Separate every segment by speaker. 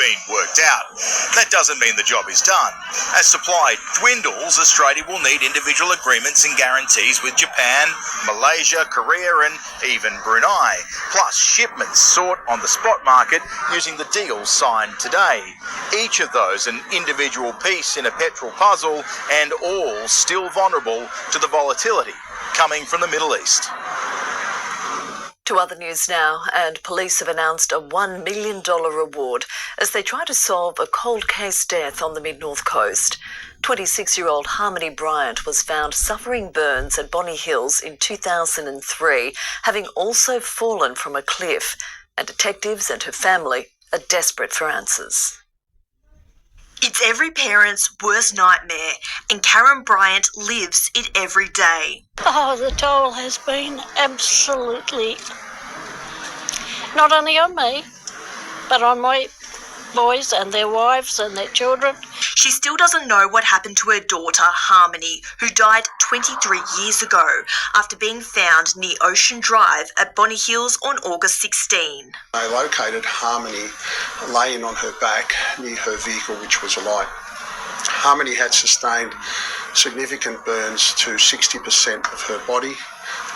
Speaker 1: been worked out. That doesn't mean the job is done. As supply dwindles, Australia will need individual agreements and guarantees with Japan, Malaysia, Korea and even Brunei, plus shipments sought on the spot market using the deals signed today. Each of those an individual piece in a petrol puzzle and all still vulnerable to the volatility coming from the Middle East.
Speaker 2: To other news now, and police have announced a $1 million reward as they try to solve a cold case death on the mid-north coast. 26-year-old Harmony Bryant was found suffering burns at Bonny Hills in 2003, having also fallen from a cliff, and detectives and her family are desperate for answers.
Speaker 3: It's every parent's worst nightmare, and Karen Bryant lives it every day.
Speaker 4: Oh, the toll has been absolutely, not only on me, but on my boys and their wives and their children.
Speaker 3: She still doesn't know what happened to her daughter, Harmony, who died 23 years ago after being found near Ocean Drive at Bonny Hills on August 16.
Speaker 5: They located Harmony laying on her back near her vehicle, which was alight. Harmony had sustained significant burns to 60% of her body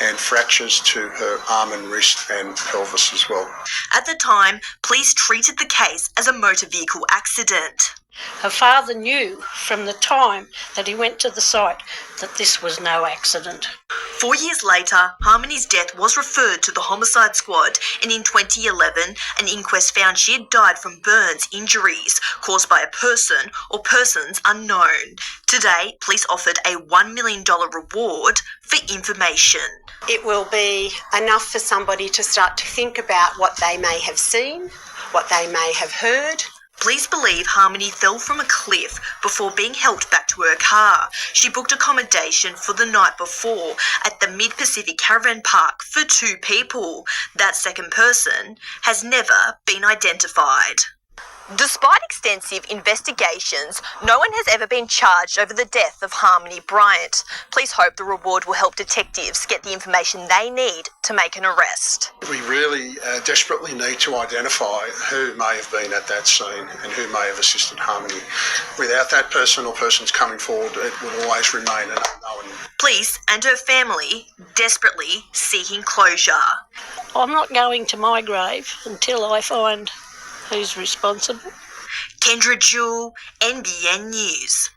Speaker 5: and fractures to her arm and wrist and pelvis as well.
Speaker 3: At the time, police treated the case as a motor vehicle accident.
Speaker 4: Her father knew from the time that he went to the site that this was no accident.
Speaker 3: 4 years later, Harmony's death was referred to the homicide squad, and in 2011, an inquest found she had died from burns injuries caused by a person or persons unknown. Today, police offered a $1 million reward for information.
Speaker 6: It will be enough for somebody to start to think about what they may have seen, what they may have heard.
Speaker 3: Police believe Harmony fell from a cliff before being helped back to her car. She booked accommodation for the night before at the Mid-Pacific Caravan Park for 2 people. That second person has never been identified. Despite extensive investigations, no one has ever been charged over the death of Harmony Bryant. Police hope the reward will help detectives get the information they need to make an arrest.
Speaker 5: We really desperately need to identify who may have been at that scene and who may have assisted Harmony. Without that person or persons coming forward, it will always remain an unknown.
Speaker 3: Police and her family desperately seeking closure.
Speaker 4: I'm not going to my grave until I find who's responsible.
Speaker 3: Kendra Jewell, NBN News.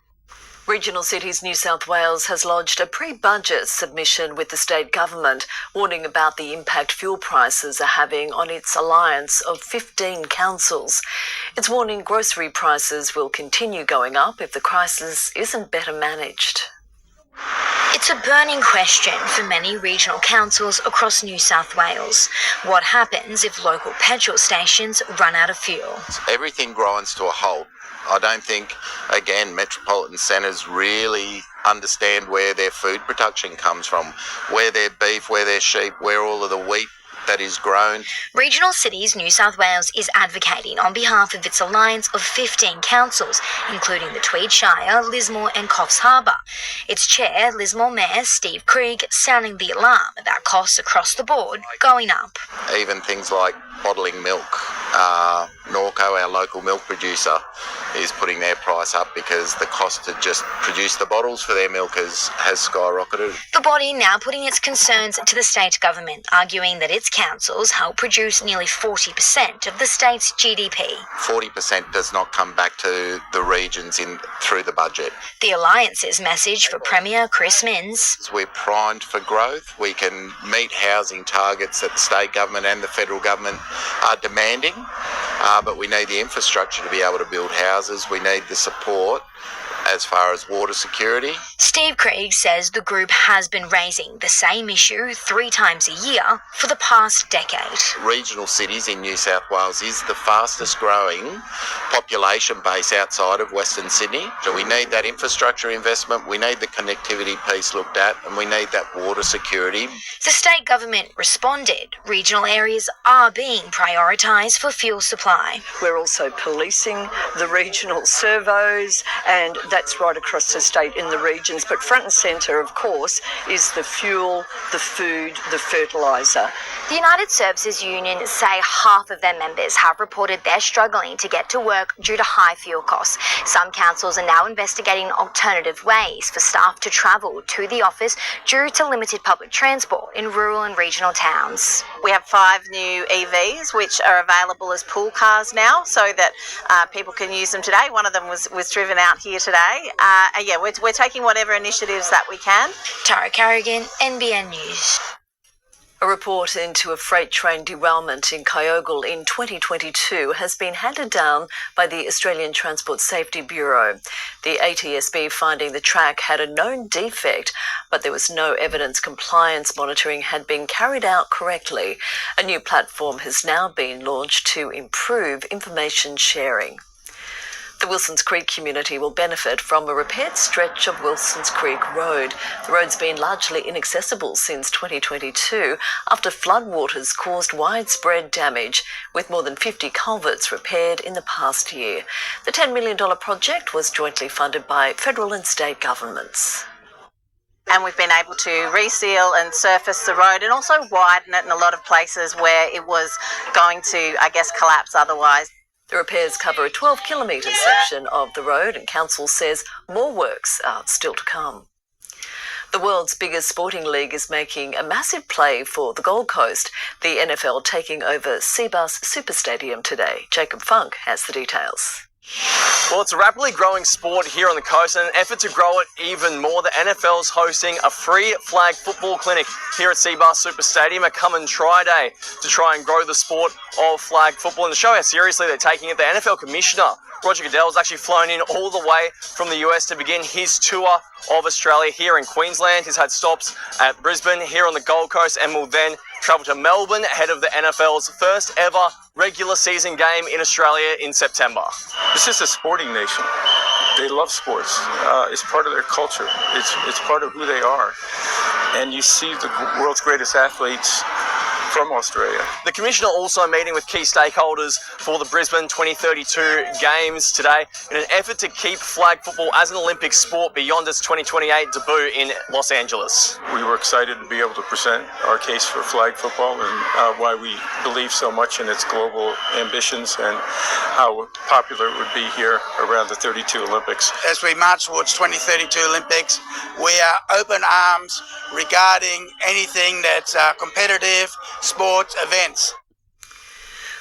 Speaker 2: Regional Cities New South Wales has lodged a pre-budget submission with the state government, warning about the impact fuel prices are having on its alliance of 15 councils. It's warning grocery prices will continue going up if the crisis isn't better managed.
Speaker 7: It's a burning question for many regional councils across New South Wales. What happens if local petrol stations run out of fuel?
Speaker 8: Everything grinds to a halt. I don't think, again, metropolitan centres really understand where their food production comes from, where their beef, where their sheep, where all of the wheat that is grown.
Speaker 7: Regional Cities New South Wales is advocating on behalf of its alliance of 15 councils, including the Tweed Shire, Lismore and Coffs Harbour. Its chair, Lismore Mayor Steve Krieg, sounding the alarm about costs across the board going up.
Speaker 8: Even things like bottling milk. Norco, our local milk producer, is putting their price up because the cost to just produce the bottles for their milk has skyrocketed.
Speaker 7: The body now putting its concerns to the state government, arguing that its councils help produce nearly 40% of the state's GDP.
Speaker 8: 40% does not come back to the regions through the budget.
Speaker 7: The Alliance's message for Premier Chris Minns.
Speaker 8: We're primed for growth. We can meet housing targets that the state government and the federal government are demanding, but we need the infrastructure to be able to build houses. We need the support as far as water security.
Speaker 7: Steve Krieg says the group has been raising the same issue 3 times a year for the past decade.
Speaker 8: Regional cities in New South Wales is the fastest growing population base outside of Western Sydney. So we need that infrastructure investment, we need the connectivity piece looked at, and we need that water security.
Speaker 7: The state government responded. Regional areas are being prioritised for fuel supply.
Speaker 9: We're also policing the regional servos, and that's right across the state in the regions. But front and centre, of course, is the fuel, the food, the fertiliser.
Speaker 7: The United Services Union say half of their members have reported they're struggling to get to work due to high fuel costs. Some councils are now investigating alternative ways for staff to travel to the office due to limited public transport in rural and regional towns.
Speaker 10: We have 5 new EVs which are available as pool cars now, so that people can use them today. One of them was driven out here today. We're taking whatever initiatives that we can.
Speaker 7: Tara Carrigan, NBN News.
Speaker 2: A report into a freight train derailment in Kyogle in 2022 has been handed down by the Australian Transport Safety Bureau. The ATSB finding the track had a known defect, but there was no evidence compliance monitoring had been carried out correctly. A new platform has now been launched to improve information sharing. The Wilsons Creek community will benefit from a repaired stretch of Wilsons Creek Road. The road's been largely inaccessible since 2022 after floodwaters caused widespread damage, with more than 50 culverts repaired in the past year. The $10 million project was jointly funded by federal and state governments.
Speaker 10: And we've been able to reseal and surface the road and also widen it in a lot of places where it was going to, collapse otherwise.
Speaker 2: The repairs cover a 12-kilometre section of the road, and Council says more works are still to come. The world's biggest sporting league is making a massive play for the Gold Coast, the NFL taking over Seabus Super Stadium today. Jacob Funk has the details.
Speaker 11: Well, it's a rapidly growing sport here on the coast, and in an effort to grow it even more, the NFL is hosting a free flag football clinic here at Seabus Super Stadium, a come and try day to try and grow the sport of flag football. And to show how seriously they're taking it, the NFL Commissioner, Roger Goodell, has actually flown in all the way from the US to begin his tour of Australia here in Queensland. He's had stops at Brisbane, here on the Gold Coast, and will then travel to Melbourne ahead of the NFL's first ever regular season game in Australia in September.
Speaker 12: This is a sporting nation. They love sports. It's part of their culture. It's part of who they are. And you see the world's greatest athletes from Australia.
Speaker 11: The Commissioner also meeting with key stakeholders for the Brisbane 2032 Games today in an effort to keep flag football as an Olympic sport beyond its 2028 debut in Los Angeles.
Speaker 12: We were excited to be able to present our case for flag football and why we believe so much in its global ambitions and how popular it would be here around the 32 Olympics.
Speaker 13: As we march towards 2032 Olympics, we are open arms regarding anything that's competitive sports events.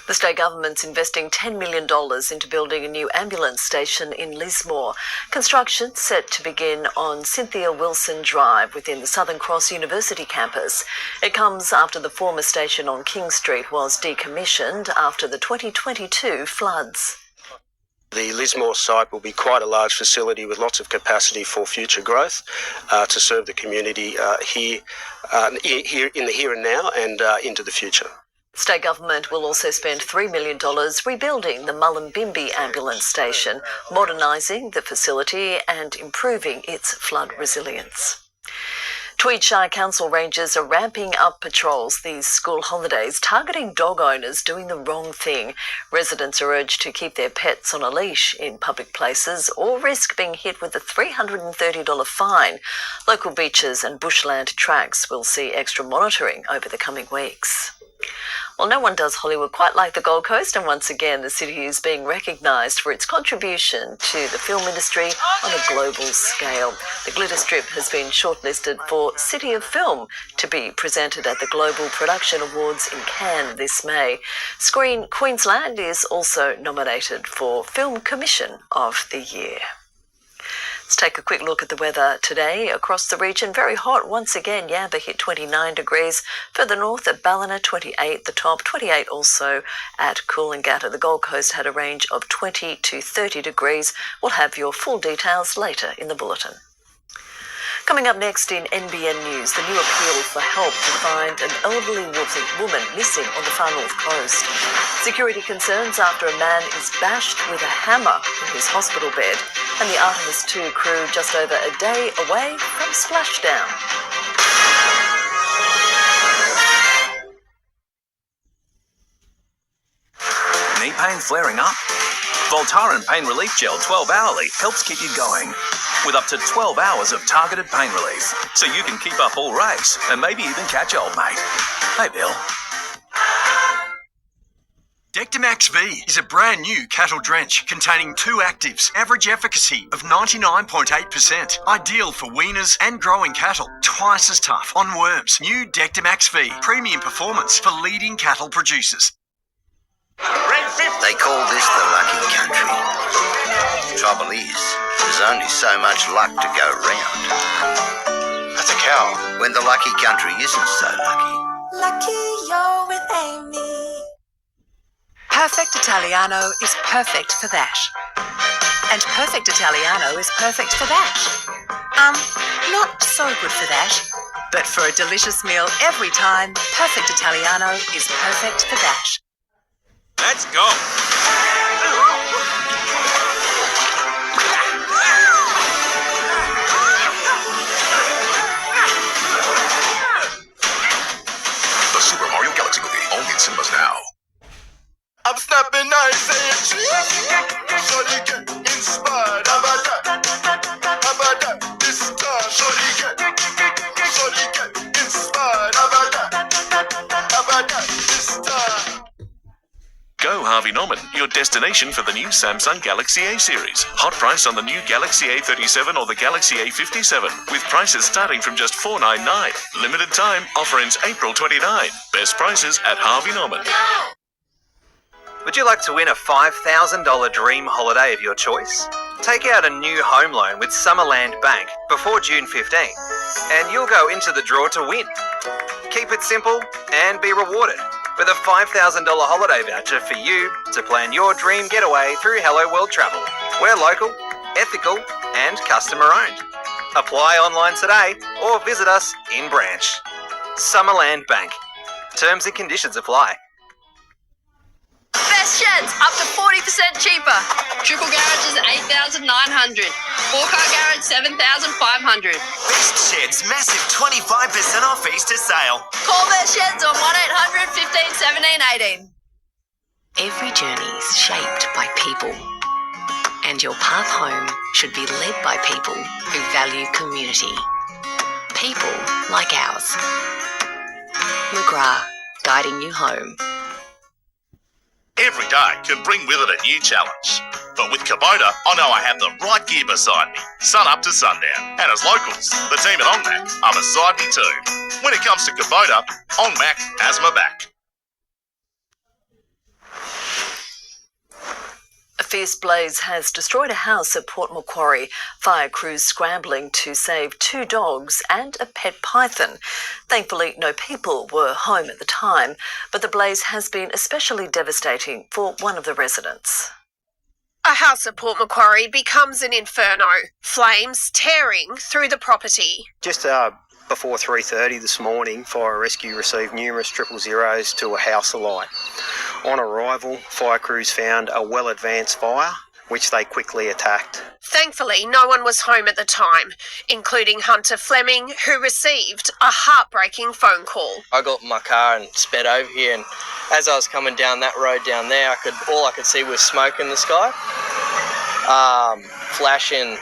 Speaker 2: The state government's investing $10 million into building a new ambulance station in Lismore. Construction set to begin on Cynthia Wilson Drive within the Southern Cross University campus. It comes after the former station on King Street was decommissioned after the 2022 floods.
Speaker 14: The Lismore site will be quite a large facility with lots of capacity for future growth to serve the community here in the here and now and into the future.
Speaker 2: State government will also spend $3 million rebuilding the Mullumbimby ambulance station, modernising the facility and improving its flood resilience. Tweed Shire Council rangers are ramping up patrols these school holidays, targeting dog owners doing the wrong thing. Residents are urged to keep their pets on a leash in public places or risk being hit with a $330 fine. Local beaches and bushland tracks will see extra monitoring over the coming weeks. Well, no one does Hollywood quite like the Gold Coast, and once again the city is being recognised for its contribution to the film industry on a global scale. The Glitter Strip has been shortlisted for City of Film to be presented at the Global Production Awards in Cannes this May. Screen Queensland is also nominated for Film Commission of the Year. Let's take a quick look at the weather today across the region. Very hot once again. Yamba hit 29 degrees. Further north at Ballina, 28 the top, 28 also at Coolangatta. The Gold Coast had a range of 20 to 30 degrees. We'll have your full details later in the bulletin. Coming up next in NBN News, the new appeal for help to find an elderly woman missing on the far north coast. Security concerns after a man is bashed with a hammer in his hospital bed. And the Artemis II crew just over a day away from splashdown.
Speaker 15: Knee pain flaring up? Voltaren Pain Relief Gel 12 hourly helps keep you going, with up to 12 hours of targeted pain relief, so you can keep up all race and maybe even catch old mate. Hey, Bill.
Speaker 16: Dectomax V is a brand new cattle drench containing 2 actives, average efficacy of 99.8%. Ideal for weaners and growing cattle. Twice as tough on worms. New Dectomax V, premium performance for leading cattle producers.
Speaker 17: They call this the lucky country. Trouble is, there's only so much luck to go round.
Speaker 16: That's a cow.
Speaker 17: When the lucky country isn't so lucky.
Speaker 18: Lucky you're with Amy.
Speaker 19: Perfect Italiano is perfect for that. And Perfect Italiano is perfect for that. Not so good for that. But for a delicious meal every time, Perfect Italiano is perfect for that.
Speaker 15: Let's go.
Speaker 20: The Super Mario Galaxy movie, only in cinemas now.
Speaker 21: I'm snapping nice, saying cheese. Shorty get inspired. How about that? How about that? This time, shorty get inspired. How about that? How about that? This time.
Speaker 22: Go Harvey Norman, your destination for the new Samsung Galaxy A series. Hot price on the new Galaxy A37 or the Galaxy A57, with prices starting from just $499. Limited time, offer ends April 29. Best prices at Harvey Norman.
Speaker 23: Would you like to win a $5,000 dream holiday of your choice? Take out a new home loan with Summerland Bank before June 15, and you'll go into the draw to win. Keep it simple and be rewarded with a $5,000 holiday voucher for you to plan your dream getaway through Hello World Travel. We're local, ethical, and customer owned. Apply online today or visit us in branch. Summerland Bank. Terms and conditions apply.
Speaker 24: Best sheds, up to 40% cheaper. Triple garage is $8,900. 4-car garage, $7,500.
Speaker 25: Best Sheds, massive 25% off Easter sale.
Speaker 24: Call Best Sheds on 1800 15 17 18.
Speaker 19: Every journey is shaped by people. And your path home should be led by people who value community. People like ours. McGrath, guiding you home.
Speaker 1: Every day can bring with it a new challenge. But with Kubota, I know I have the right gear beside me, sun up to sundown. And as locals, the team at OnMac are beside me too. When it comes to Kubota, OnMac has my back.
Speaker 2: A fierce blaze has destroyed a house at Port Macquarie. Fire crews scrambling to save 2 dogs and a pet python. Thankfully, no people were home at the time, but the blaze has been especially devastating for one of the residents.
Speaker 6: A house at Port Macquarie becomes an inferno, flames tearing through the property.
Speaker 14: Just before 3:30 this morning, fire rescue received numerous 000s to a house alight. On arrival, fire crews found a well-advanced fire, which they quickly attacked.
Speaker 6: Thankfully, no one was home at the time, including Hunter Fleming, who received a heartbreaking phone call.
Speaker 26: I got in my car and sped over here, and as I was coming down that road down there, all I could see was smoke in the sky, flashing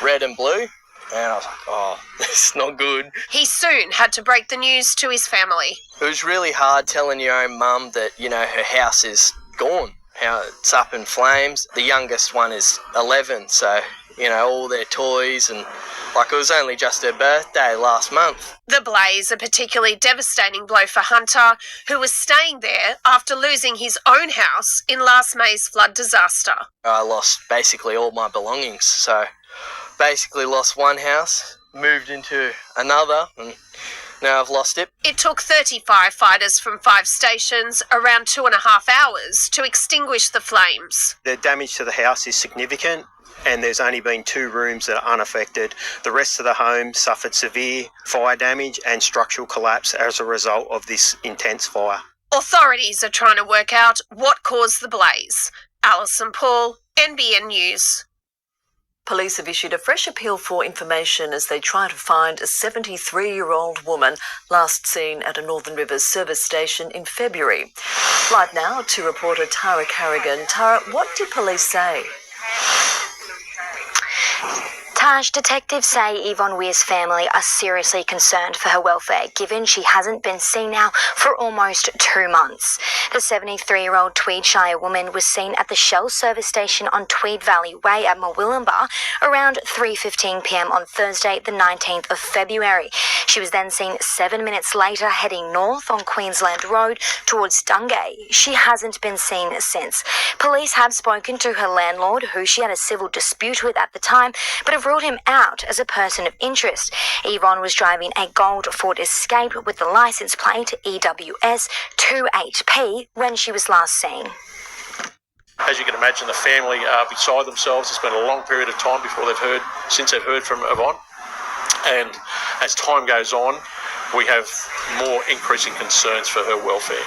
Speaker 26: red and blue. And I was like, oh, this is not good.
Speaker 6: He soon had to break the news to his family.
Speaker 26: It was really hard telling your own mum that, her house is gone, how it's up in flames. The youngest one is 11, so, all their toys and, it was only just her birthday last month.
Speaker 6: The blaze, a particularly devastating blow for Hunter, who was staying there after losing his own house in last May's flood disaster.
Speaker 26: I lost basically all my belongings, so basically lost one house, moved into another, and now I've lost it.
Speaker 6: It took 30 firefighters from 5 stations around 2.5 hours to extinguish the flames.
Speaker 14: The damage to the house is significant, and there's only been 2 rooms that are unaffected. The rest of the home suffered severe fire damage and structural collapse as a result of this intense fire.
Speaker 6: Authorities are trying to work out what caused the blaze. Alison Paul, NBN News.
Speaker 2: Police have issued a fresh appeal for information as they try to find a 73-year-old woman last seen at a Northern Rivers service station in February. Right now to reporter Tara Carrigan. Tara, what did police say?
Speaker 3: Taj, detectives say Yvonne Weir's family are seriously concerned for her welfare, given she hasn't been seen now for almost 2 months. The 73-year-old Tweedshire woman was seen at the Shell service station on Tweed Valley Way at Murwillumbah around 3:15 p.m. on Thursday, the 19th of February. She was then seen 7 minutes later heading north on Queensland Road towards Dungay. She hasn't been seen since. Police have spoken to her landlord, who she had a civil dispute with at the time, but have ruled him out as a person of interest. Yvonne was driving a gold Ford Escape with the licence plate EWS 28P when she was last seen.
Speaker 4: As you can imagine, the family are beside themselves. It's been a long period of time since they've heard from Yvonne. And as time goes on, we have more increasing concerns for her welfare.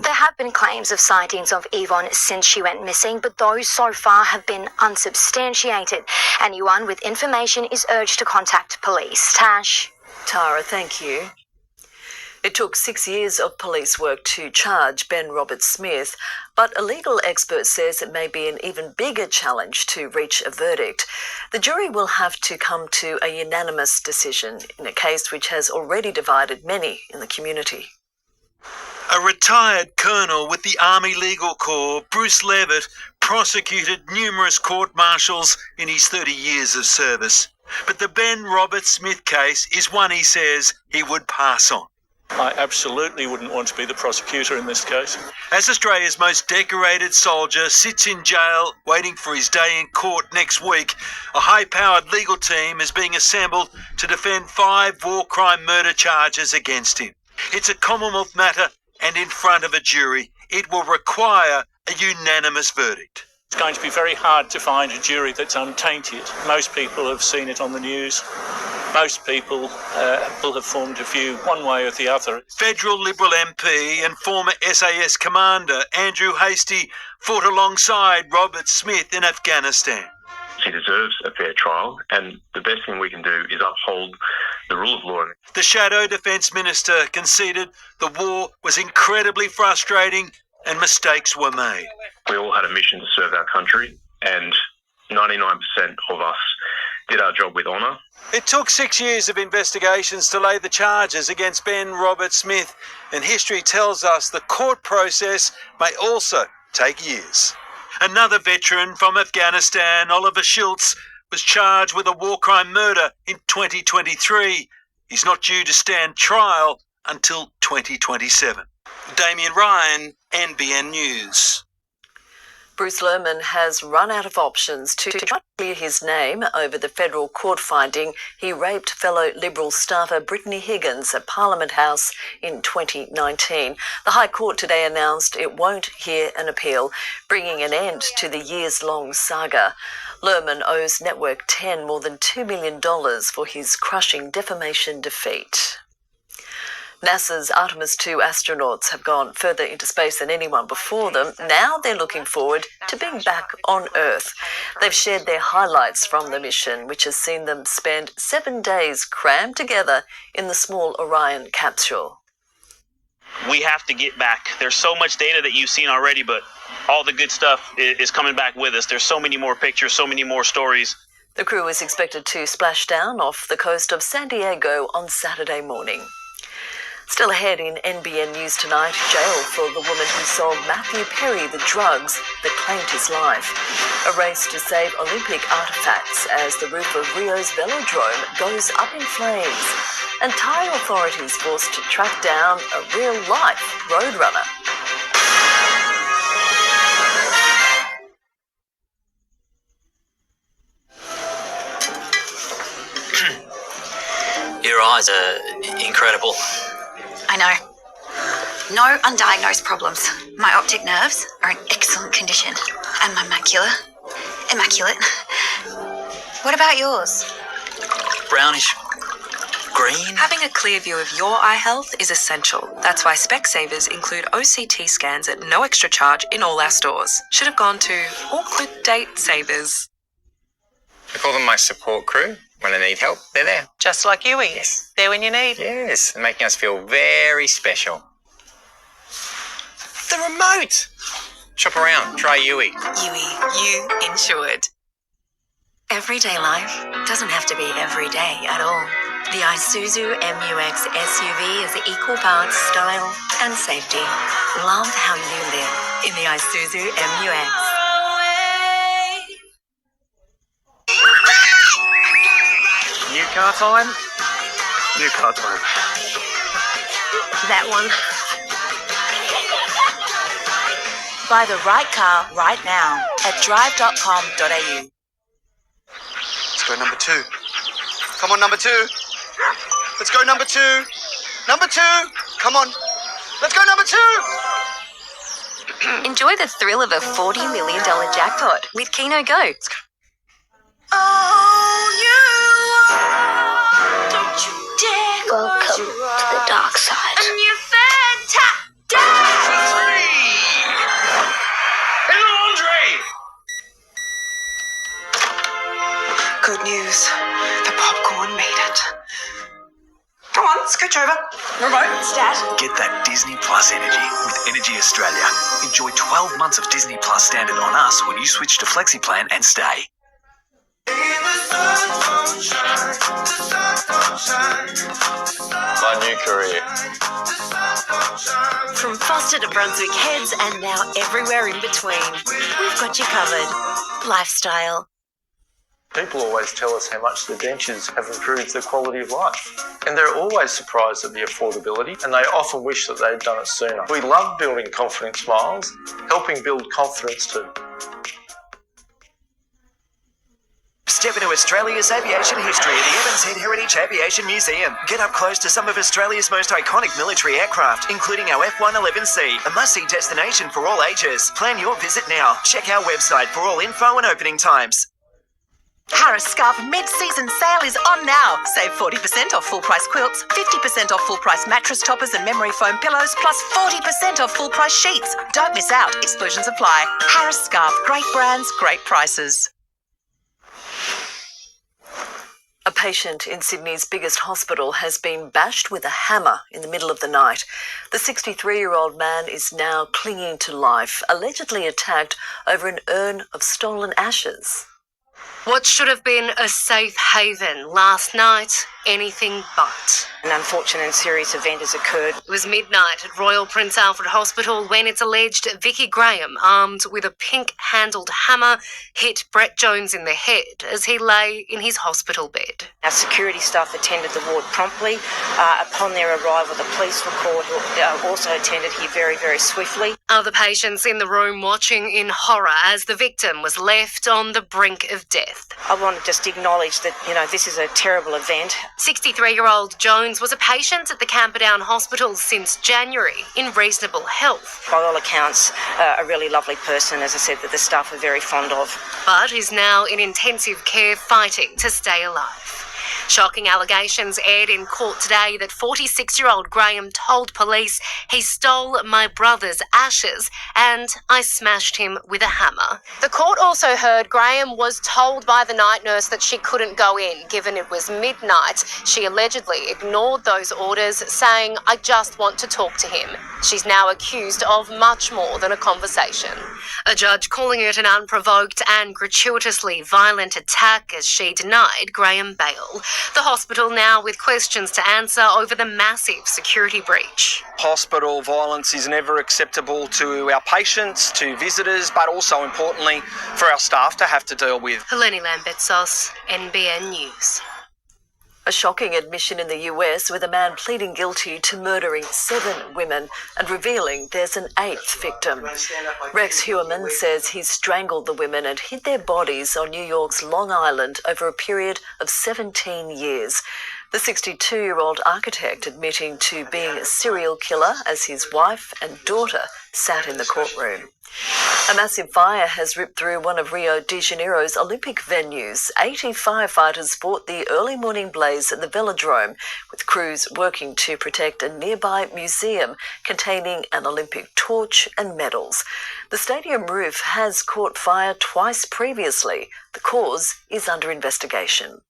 Speaker 3: There have been claims of sightings of Yvonne since she went missing, but those so far have been unsubstantiated. Anyone with information is urged to contact police. Tash.
Speaker 2: Tara, thank you. It took 6 years of police work to charge Ben Roberts-Smith, but a legal expert says it may be an even bigger challenge to reach a verdict. The jury will have to come to a unanimous decision in a case which has already divided many in the community.
Speaker 5: A retired colonel with the Army Legal Corps, Bruce Levitt, prosecuted numerous court-martials in his 30 years of service. But the Ben Roberts-Smith case is one he says he would pass on.
Speaker 4: I absolutely wouldn't want to be the prosecutor in this case.
Speaker 5: As Australia's most decorated soldier sits in jail waiting for his day in court next week, a high-powered legal team is being assembled to defend 5 war crime murder charges against him. It's a Commonwealth matter, and in front of a jury, it will require a unanimous verdict.
Speaker 4: It's going to be very hard to find a jury that's untainted. Most people have seen it on the news. Most people will have formed a view one way or the other.
Speaker 5: Federal Liberal MP and former SAS commander Andrew Hastie fought alongside Roberts-Smith in Afghanistan.
Speaker 7: She deserves a fair trial, and the best thing we can do is uphold the rule of law.
Speaker 5: The Shadow Defence Minister conceded the war was incredibly frustrating and mistakes were made.
Speaker 7: We all had a mission to serve our country, and 99% of us did our job with honour.
Speaker 5: It took 6 years of investigations to lay the charges against Ben Roberts-Smith, and history tells us the court process may also take years. Another veteran from Afghanistan, Oliver Schultz, was charged with a war crime murder in 2023. He's not due to stand trial until 2027. Damien Ryan, NBN News.
Speaker 2: Bruce Lerman has run out of options to try to clear his name over the federal court finding he raped fellow Liberal staffer Brittany Higgins at Parliament House in 2019. The High Court today announced it won't hear an appeal, bringing an end to the years-long saga. Lerman owes Network 10 more than $2 million for his crushing defamation defeat. NASA's Artemis 2 astronauts have gone further into space than anyone before them. Now they're looking forward to being back on Earth. They've shared their highlights from the mission, which has seen them spend 7 days crammed together in the small Orion capsule.
Speaker 8: We have to get back. There's so much data that you've seen already, but all the good stuff is coming back with us. There's so many more pictures, so many more stories.
Speaker 2: The crew is expected to splash down off the coast of San Diego on Saturday morning. Still ahead in NBN News tonight, jail for the woman who sold Matthew Perry the drugs that claimed his life. A race to save Olympic artefacts as the roof of Rio's velodrome goes up in flames. And Thai authorities forced to track down a real-life roadrunner.
Speaker 9: Your eyes are incredible.
Speaker 27: I know. No undiagnosed problems. My optic nerves are in excellent condition. And my macula, immaculate. What about yours?
Speaker 9: Brownish, green.
Speaker 10: green.
Speaker 19: Having a clear view of your eye health is essential. That's why Specsavers include OCT scans at no extra charge in all our stores. Should have gone to awkward date savers.
Speaker 11: I call them my support crew. When I need help, they're there.
Speaker 19: Just like you,
Speaker 11: Yes.
Speaker 19: There when you need.
Speaker 11: Yes, they're making us feel very special. The remote! Shop around, try Yui.
Speaker 19: Yui, you insured.
Speaker 27: Everyday life doesn't have to be every day at all. The Isuzu MU-X SUV is equal parts style and safety. Love how you live in the Isuzu MU-X.
Speaker 11: New car time? New car time.
Speaker 27: That one.
Speaker 19: Buy the right car right now at drive.com.au.
Speaker 21: Let's go number 2. Come on, number 2. Let's go number 2. Number 2. Come on. Let's go number 2.
Speaker 27: Enjoy the thrill of a $40 million jackpot with Keno Go.
Speaker 3: Welcome to the dark side.
Speaker 21: And you're
Speaker 19: Good news. The popcorn made it. Come on, scooch over. Remote, Stat.
Speaker 15: Get that Disney Plus energy with Energy Australia. Enjoy 12 months of Disney Plus standard on us when you switch to Flexi Plan and stay.
Speaker 21: My new career.
Speaker 27: From Foster to Brunswick Heads and now everywhere in between. We've got you covered. Lifestyle.
Speaker 4: People always tell us how much the dentures have improved their quality of life. And they're always surprised at the affordability, and they often wish that they'd done it sooner. We love building confident smiles, helping build confidence too.
Speaker 25: Step into Australia's aviation history at the Evans Head Heritage Aviation Museum. Get up close to some of Australia's most iconic military aircraft, including our F-111C, a must-see destination for all ages. Plan your visit now. Check our website for all info and opening times.
Speaker 19: Harris Scarf mid-season sale is on now. Save 40% off full-price quilts, 50% off full-price mattress toppers and memory foam pillows, plus 40% off full-price sheets. Don't miss out. Exclusions apply. Harris Scarf. Great brands, great prices.
Speaker 2: A patient in Sydney's biggest hospital has been bashed with a hammer in the middle of the night. The 63-year-old man is now clinging to life, allegedly attacked over an urn of stolen ashes.
Speaker 6: What should have been a safe haven last night, anything but.
Speaker 12: An unfortunate and serious event has occurred.
Speaker 6: It was midnight at Royal Prince Alfred Hospital when it's alleged Vicky Graham, armed with a pink-handled hammer, hit Brett Jones in the head as he lay in his hospital bed.
Speaker 12: Our security staff attended the ward promptly. Upon their arrival, the police were called, who also attended here very, very swiftly.
Speaker 6: Other patients in the room watching in horror as the victim was left on the brink of death.
Speaker 12: I want to just acknowledge that, this is a terrible event.
Speaker 6: 63-year-old Jones was a patient at the Camperdown Hospital since January in reasonable health.
Speaker 12: By all accounts, a really lovely person, as I said, that the staff are very fond of.
Speaker 6: But is now in intensive care fighting to stay alive. Shocking allegations aired in court today that 46-year-old Graham told police he stole my brother's ashes and I smashed him with a hammer. The court also heard Graham was told by the night nurse that she couldn't go in, given it was midnight. She allegedly ignored those orders, saying, "I just want to talk to him." She's now accused of much more than a conversation. A judge calling it an unprovoked and gratuitously violent attack as she denied Graham bail. The hospital now with questions to answer over the massive security breach.
Speaker 13: Hospital violence is never acceptable to our patients, to visitors, but also importantly for our staff to have to deal with.
Speaker 6: Helene Lambertsos, NBN News.
Speaker 2: A shocking admission in the US with a man pleading guilty to murdering 7 women and revealing there's an 8th victim. Rex Heuermann says he strangled the women and hid their bodies on New York's Long Island over a period of 17 years. The 62-year-old architect admitting to being a serial killer as his wife and daughter sat in the courtroom. A massive fire has ripped through one of Rio de Janeiro's Olympic venues. 80 firefighters fought the early morning blaze at the velodrome, with crews working to protect a nearby museum containing an Olympic torch and medals. The stadium roof has caught fire twice previously. The cause is under investigation.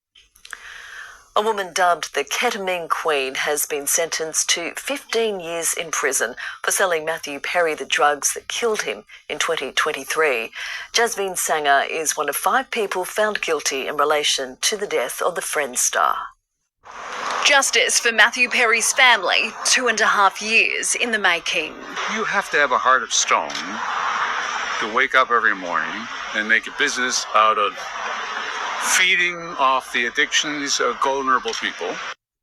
Speaker 2: A woman dubbed the Ketamine Queen has been sentenced to 15 years in prison for selling Matthew Perry the drugs that killed him in 2023. Jasmine Sanger is one of 5 people found guilty in relation to the death of the Friends star.
Speaker 10: Justice for Matthew Perry's family, 2.5 years in the making.
Speaker 16: You have to have a heart of stone to wake up every morning and make a business out of feeding off the addictions of vulnerable people.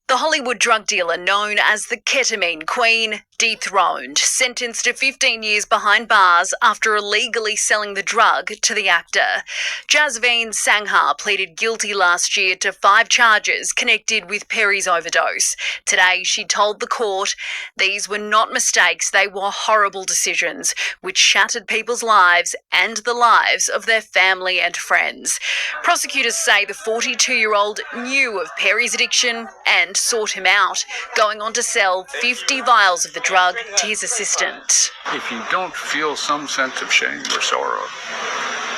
Speaker 10: The Hollywood drug dealer known as the Ketamine Queen, dethroned, sentenced to 15 years behind bars after illegally selling the drug to the actor. Jasmine Sanger pleaded guilty last year to 5 charges connected with Perry's overdose. Today, she told the court these were not mistakes, they were horrible decisions which shattered people's lives and the lives of their family and friends. Prosecutors say the 42-year-old knew of Perry's addiction and sought him out, going on to sell 50 vials of the drug to his assistant.
Speaker 16: If you don't feel some sense of shame or sorrow,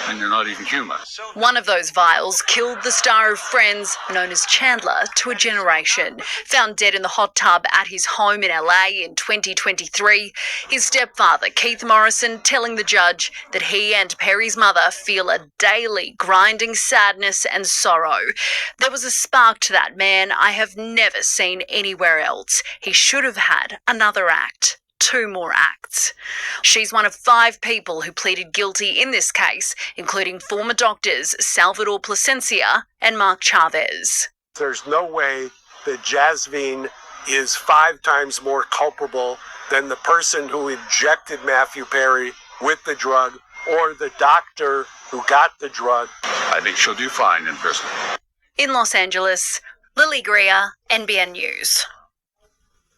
Speaker 16: then you're not even human.
Speaker 10: One of those vials killed the star of Friends, known as Chandler, to a generation. Found dead in the hot tub at his home in LA in 2023, his stepfather, Keith Morrison, telling the judge that he and Perry's mother feel a daily grinding sadness and sorrow. There was a spark to that man I have never seen anywhere else. He should have had another act. 2 more acts. She's one of 5 people who pleaded guilty in this case, including former doctors Salvador Plasencia and Mark Chavez.
Speaker 17: There's no way that Jasmine is 5 times more culpable than the person who injected Matthew Perry with the drug or the doctor who got the drug.
Speaker 16: I think she'll do fine in prison.
Speaker 10: In Los Angeles, Lily Greer, NBN News.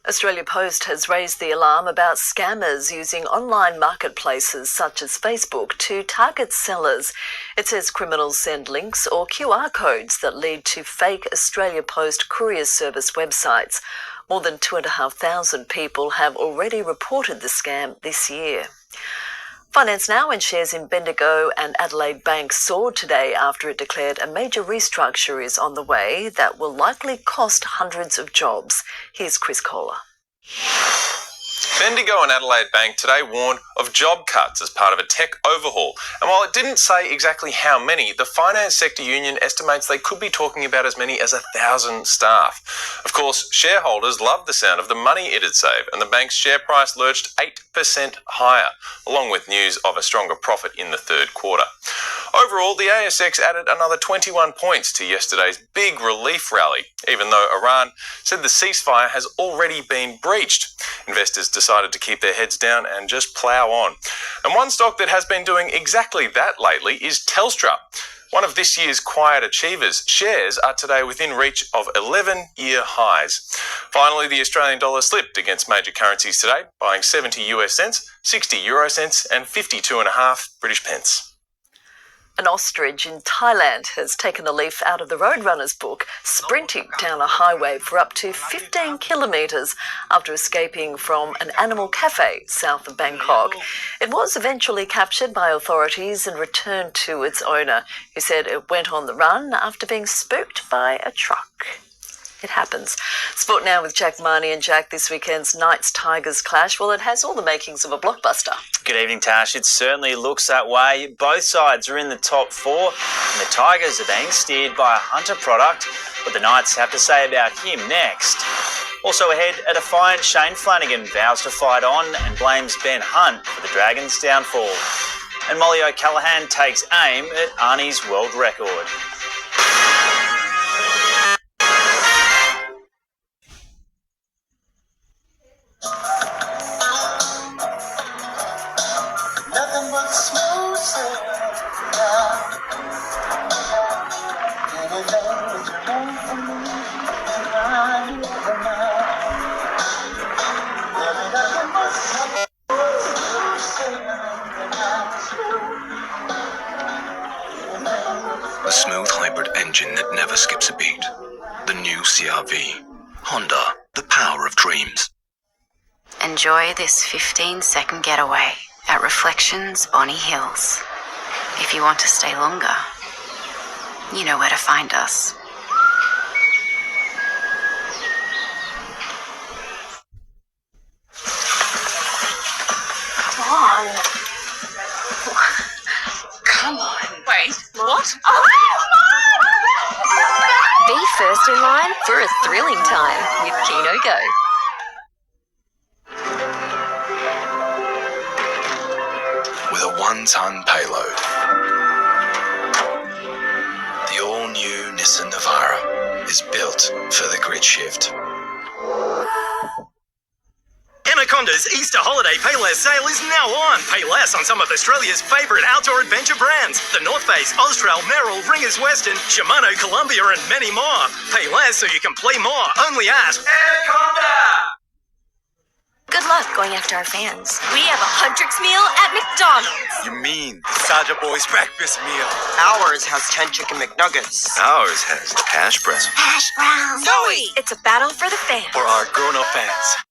Speaker 2: Australia Post has raised the alarm about scammers using online marketplaces such as Facebook to target sellers. It says criminals send links or QR codes that lead to fake Australia Post courier service websites. More than 2,500 people have already reported the scam this year. Finance now, and shares in Bendigo and Adelaide Bank soared today after it declared a major restructure is on the way that will likely cost hundreds of jobs. Here's Chris Kohler.
Speaker 18: Bendigo and Adelaide Bank today warned of job cuts as part of a tech overhaul. And while it didn't say exactly how many, the Finance Sector Union estimates they could be talking about as many as 1,000 staff. Of course, shareholders loved the sound of the money it'd save, and the bank's share price lurched 8% higher, along with news of a stronger profit in the third quarter. Overall, the ASX added another 21 points to yesterday's big relief rally, even though Iran said the ceasefire has already been breached. Investors decided to keep their heads down and just plough on. And one stock that has been doing exactly that lately is Telstra. One of this year's quiet achievers. Shares are today within reach of 11-year highs. Finally, the Australian dollar slipped against major currencies today, buying 70 US cents, 60 euro cents and 52.5 British pence.
Speaker 2: An ostrich in Thailand has taken a leaf out of the Roadrunner's book, sprinting down a highway for up to 15 kilometres after escaping from an animal cafe south of Bangkok. It was eventually captured by authorities and returned to its owner, who said it went on the run after being spooked by a truck. It happens. Sport now with Jack Mahony. And Jack, this weekend's Knights-Tigers clash, well, it has all the makings of a blockbuster.
Speaker 20: Good evening, Tash. It certainly looks that way. Both sides are in the top 4, and the Tigers are being steered by a Hunter product. What the Knights have to say about him next. Also ahead, a defiant Shane Flanagan vows to fight on and blames Ben Hunt for the Dragons' downfall. And Molly O'Callaghan takes aim at Arnie's world record.
Speaker 21: Nothing but smooth sailing now. Anything that you want from me, I do it now. There'll be nothing but smooth sailing now.
Speaker 1: A smooth hybrid engine that never skips a beat. The new CR-V. Honda, the power of dreams.
Speaker 27: Enjoy this 15-second getaway at Reflections Bonny Hills. If you want to stay longer, you know where to find us.
Speaker 7: Come on. Come on. Wait, what?
Speaker 14: Be first in line for a thrilling time with Keno Go.
Speaker 1: With a 1-ton payload. The all-new Nissan Navara is built for the grid shift.
Speaker 22: Anaconda's Easter holiday Pay Less sale is now on. Pay less on some of Australia's favourite outdoor adventure brands. The North Face, Austral, Merrill, Ringers Western, Shimano, Columbia and many more. Pay less so you can play more. Only at Anaconda!
Speaker 14: Good luck going after our fans. We have a Huntrix meal at McDonald's.
Speaker 23: You mean Sergeant Boy's breakfast meal?
Speaker 24: Ours has 10 chicken McNuggets.
Speaker 23: Ours has hash browns.
Speaker 14: Hash browns. Zoe! It's a battle for the fans.
Speaker 23: For our grown-up fans.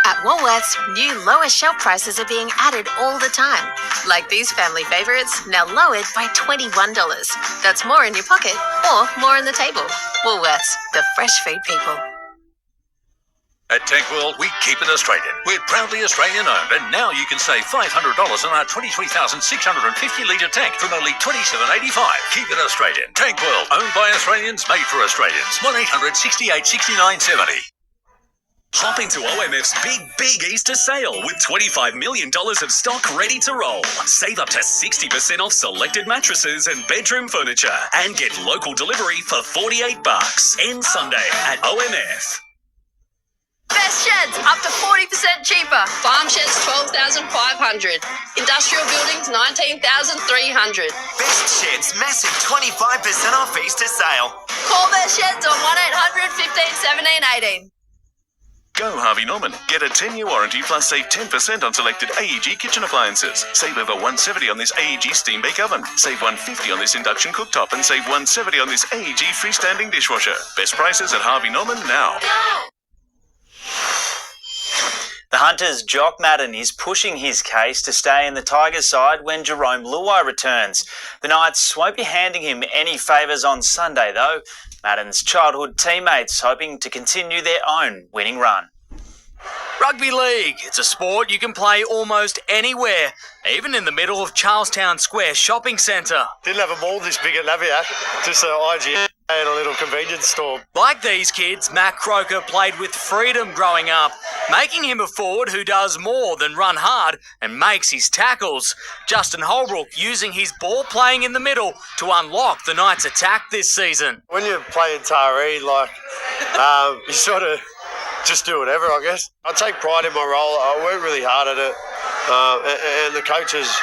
Speaker 26: At Woolworths, new lower shelf prices are being added all the time. Like these family favourites, now lowered by $21. That's more in your pocket or more on the table. Woolworths, the fresh food people.
Speaker 15: At Tank World, we keep it Australian. We're proudly Australian-owned, and now you can save $500 on our 23,650-litre tank from only $27.85. Keep it Australian. Tank World, owned by Australians, made for Australians. 1-800-68-69-70.
Speaker 28: Hop into OMF's big Easter sale with $25 million of stock ready to roll. Save up to 60% off selected mattresses and bedroom furniture and get local delivery for $48. End Sunday at OMF.
Speaker 29: Best sheds, up to 40% cheaper. Farm sheds, $12,500. Industrial buildings, $19,300.
Speaker 25: Best Sheds, massive 25% off Easter sale.
Speaker 29: Call Best Sheds on 1-800-15-17-18.
Speaker 15: Go Harvey Norman. Get a 10-year warranty plus save 10% on selected AEG kitchen appliances. Save over $170 on this AEG steam bake oven. Save $150 on this induction cooktop and save $170 on this AEG freestanding dishwasher. Best prices at Harvey Norman now.
Speaker 20: The Hunters' Jack Mahony is pushing his case to stay in the Tigers' side when Jerome Luai returns. The Knights won't be handing him any favours on Sunday, though. Mahony's childhood teammates hoping to continue their own winning run.
Speaker 30: Rugby league. It's a sport you can play almost anywhere, even in the middle of Charlestown Square Shopping Centre.
Speaker 31: Didn't have a mall this big at Naviac, just an IGA and a little convenience store.
Speaker 30: Like these kids, Matt Croker played with freedom growing up, making him a forward who does more than run hard and makes his tackles. Justin Holbrook using his ball playing in the middle to unlock the Knights' attack this season.
Speaker 31: When you're playing Taree, you sort of just do whatever, I guess. I take pride in my role. I work really hard at it, and the coaches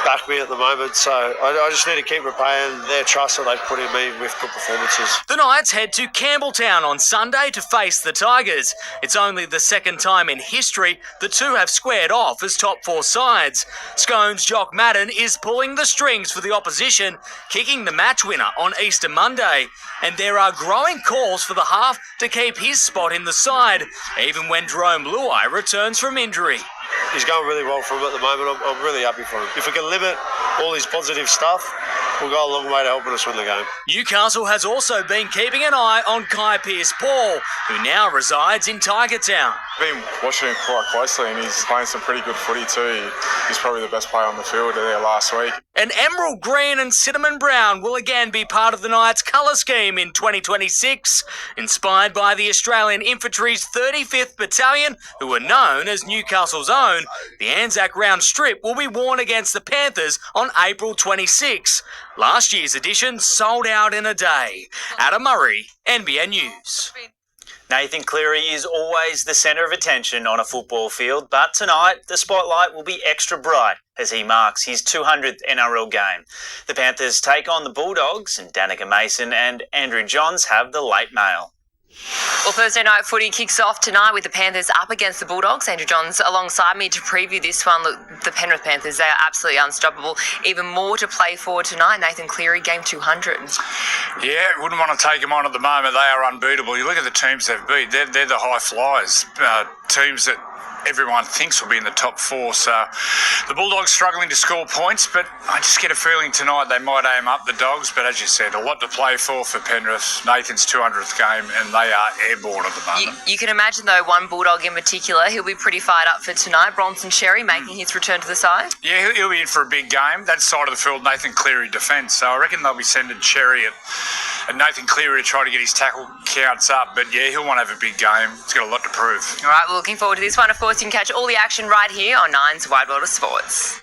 Speaker 31: back me at the moment, so I just need to keep repaying their trust that they've put in me with good performances.
Speaker 30: The Knights head to Campbelltown on Sunday to face the Tigers. It's only the second time in history the two have squared off as top four sides. Scones' Jack Mahony is pulling the strings for the opposition, kicking the match winner on Easter Monday. And there are growing calls for the half to keep his spot in the side, even when Jerome Luai returns from injury.
Speaker 31: He's going really well for him at the moment. I'm really happy for him. If we can limit all his positive stuff, we'll go a long way to helping us win the game.
Speaker 30: Newcastle has also been keeping an eye on Kai Pearce-Paul, who now resides in Tigertown.
Speaker 32: I've been watching him quite closely and he's playing some pretty good footy too. He's probably the best player on the field there last week.
Speaker 30: And emerald green and cinnamon brown will again be part of the Knights' colour scheme in 2026. Inspired by the Australian Infantry's 35th Battalion, who are known as Newcastle's own, the Anzac round strip will be worn against the Panthers on April 26. Last year's edition sold out in a day. Adam Murray, NBN News.
Speaker 20: Nathan Cleary is always the centre of attention on a football field, but tonight the spotlight will be extra bright as he marks his 200th NRL game. The Panthers take on the Bulldogs, and Danica Mason and Andrew Johns have the late mail.
Speaker 3: Well, Thursday night footy kicks off tonight with the Panthers up against the Bulldogs. Andrew Johns alongside me to preview this one. Look, the Penrith Panthers, they are absolutely unstoppable. Even more to play for tonight. Nathan Cleary, game 200.
Speaker 4: Yeah, wouldn't want to take them on at the moment. They are unbeatable. You look at the teams they've beat. They're the high flyers. Teams that everyone thinks will be in the top four. So the Bulldogs struggling to score points, but I just get a feeling tonight they might aim up the Dogs. But as you said, a lot to play for Penrith. Nathan's 200th game, and they are airborne at the moment.
Speaker 3: You can imagine, though, one Bulldog in particular, he'll be pretty fired up for tonight. Bronson Xerri making his return to the side.
Speaker 4: Yeah, he'll be in for a big game. That side of the field, Nathan Cleary defence. So I reckon they'll be sending Xerri and Nathan Cleary to try to get his tackle counts up. But yeah, he'll want to have a big game. He's got a lot to prove.
Speaker 3: All right, we're looking forward to this one. Of course, you can catch all the action right here on Nine's Wide World of Sports.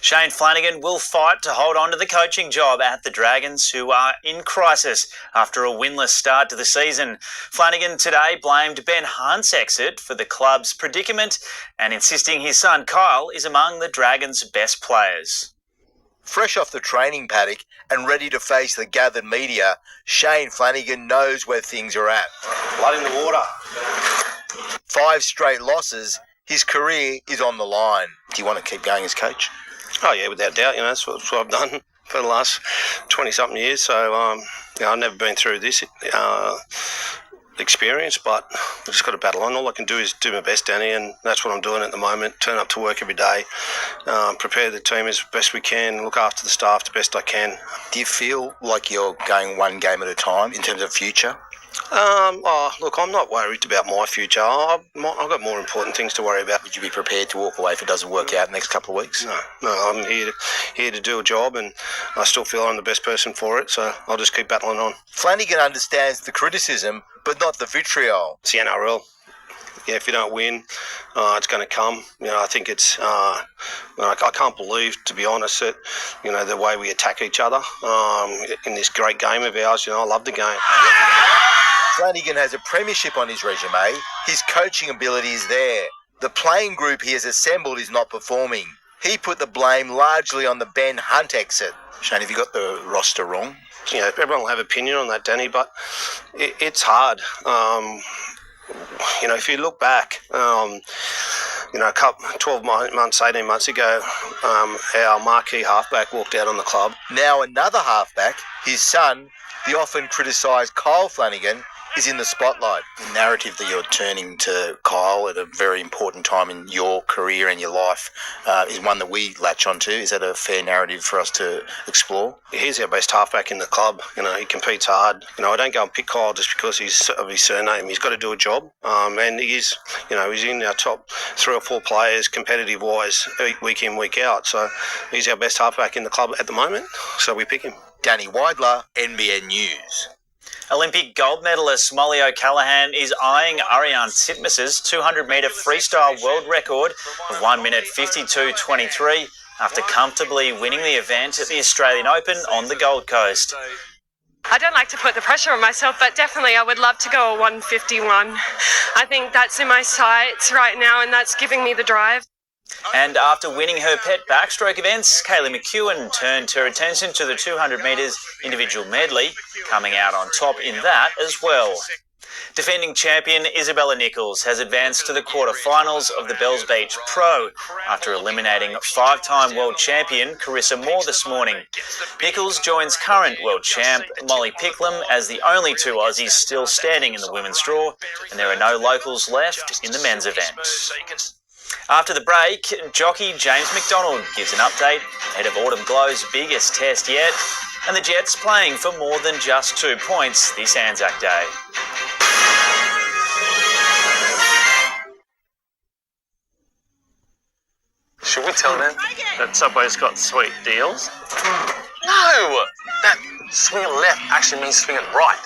Speaker 20: Shane Flanagan will fight to hold on to the coaching job at the Dragons, who are in crisis after a winless start to the season. Flanagan today blamed Ben Hunt's exit for the club's predicament and insisting his son Kyle is among the Dragons' best players.
Speaker 5: Fresh off the training paddock and ready to face the gathered media, Shane Flanagan knows where things are at.
Speaker 31: Blood in the water.
Speaker 5: 5 straight losses, his career is on the line. Do you want to keep going as coach?
Speaker 31: Oh yeah, without doubt. That's what I've done for the last 20-something years. So I've never been through this experience, but I've just got to battle on. All I can do is do my best, Danny, and that's what I'm doing at the moment. Turn up to work every day, prepare the team as best we can, look after the staff the best I can.
Speaker 5: Do you feel like you're going one game at a time in terms of future?
Speaker 31: Look, I'm not worried about my future. I've got more important things to worry about.
Speaker 5: Would you be prepared to walk away if it doesn't work out in the next couple of weeks?
Speaker 31: No, I'm here to do a job, and I still feel I'm the best person for it, so I'll just keep battling on.
Speaker 5: Flanagan understands the criticism, but not the vitriol.
Speaker 31: It's the NRL. Yeah, if you don't win, it's going to come. I think it's. I can't believe, to be honest, that the way we attack each other in this great game of ours. I love the game.
Speaker 5: Flanagan has a premiership on his resume. His coaching ability is there. The playing group he has assembled is not performing. He put the blame largely on the Ben Hunt exit. Shane, have you got the roster wrong?
Speaker 31: Everyone will have opinion on that, Danny, but it's hard. If you look back, a couple 12 months, 18 months ago, our marquee halfback walked out on the club.
Speaker 5: Now another halfback, his son, the often criticised Kyle Flanagan, is in the spotlight. The narrative that you're turning to Kyle at a very important time in your career and your life is one that we latch onto. Is that a fair narrative for us to explore?
Speaker 31: He's our best halfback in the club. He competes hard. I don't go and pick Kyle just because of his surname. He's got to do a job, and he's in our top 3 or 4 players competitive-wise week in, week out. So he's our best halfback in the club at the moment, so we pick him.
Speaker 5: Danny Weidler, NBN News.
Speaker 20: Olympic gold medalist Molly O'Callaghan is eyeing Ariane Titmus's 200-metre freestyle world record of 1 minute 52.23 after comfortably winning the event at the Australian Open on the Gold Coast.
Speaker 6: I don't like to put the pressure on myself, but definitely I would love to go a 151. I think that's in my sights right now, and that's giving me the drive.
Speaker 20: And after winning her pet backstroke events, Kaylee McEwen turned her attention to the 200 metres individual medley, coming out on top in that as well. Defending champion Isabella Nichols has advanced to the quarterfinals of the Bells Beach Pro after eliminating 5-time world champion Carissa Moore this morning. Nichols joins current world champ Molly Picklum as the only 2 Aussies still standing in the women's draw, and there are no locals left in the men's event. After the break, jockey James McDonald gives an update ahead of Autumn Glow's biggest test yet, and the Jets playing for more than just 2 points this Anzac Day.
Speaker 31: Should we tell them that Subway's got sweet deals?
Speaker 15: No! That swinging left actually means swinging right.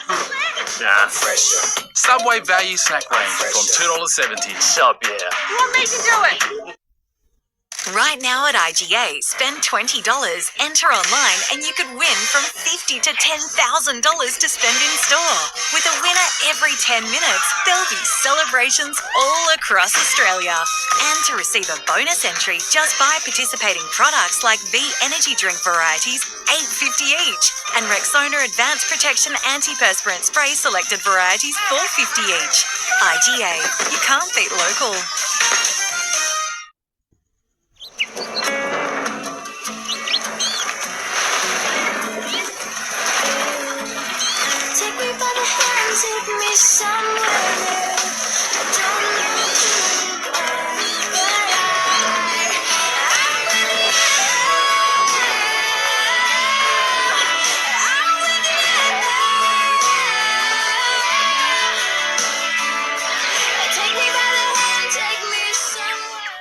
Speaker 31: Nah.
Speaker 30: Subway value snack range from $2.70.
Speaker 31: Sub, yeah.
Speaker 29: You want me to do it?
Speaker 27: Right now at IGA, spend $20, enter online, and you could win from $50 to $10,000 to spend in store. With a winner every 10 minutes, there'll be celebrations all across Australia. And to receive a bonus entry, just buy participating products like V Energy Drink varieties, $8.50 each, and Rexona Advanced Protection Antiperspirant Spray selected varieties, $4.50 each. IGA, you can't beat local.
Speaker 2: Take me by the hand, take me somewhere. I don't know who you are, but I'm with you. I'm with you. Take me by the hand, take me somewhere.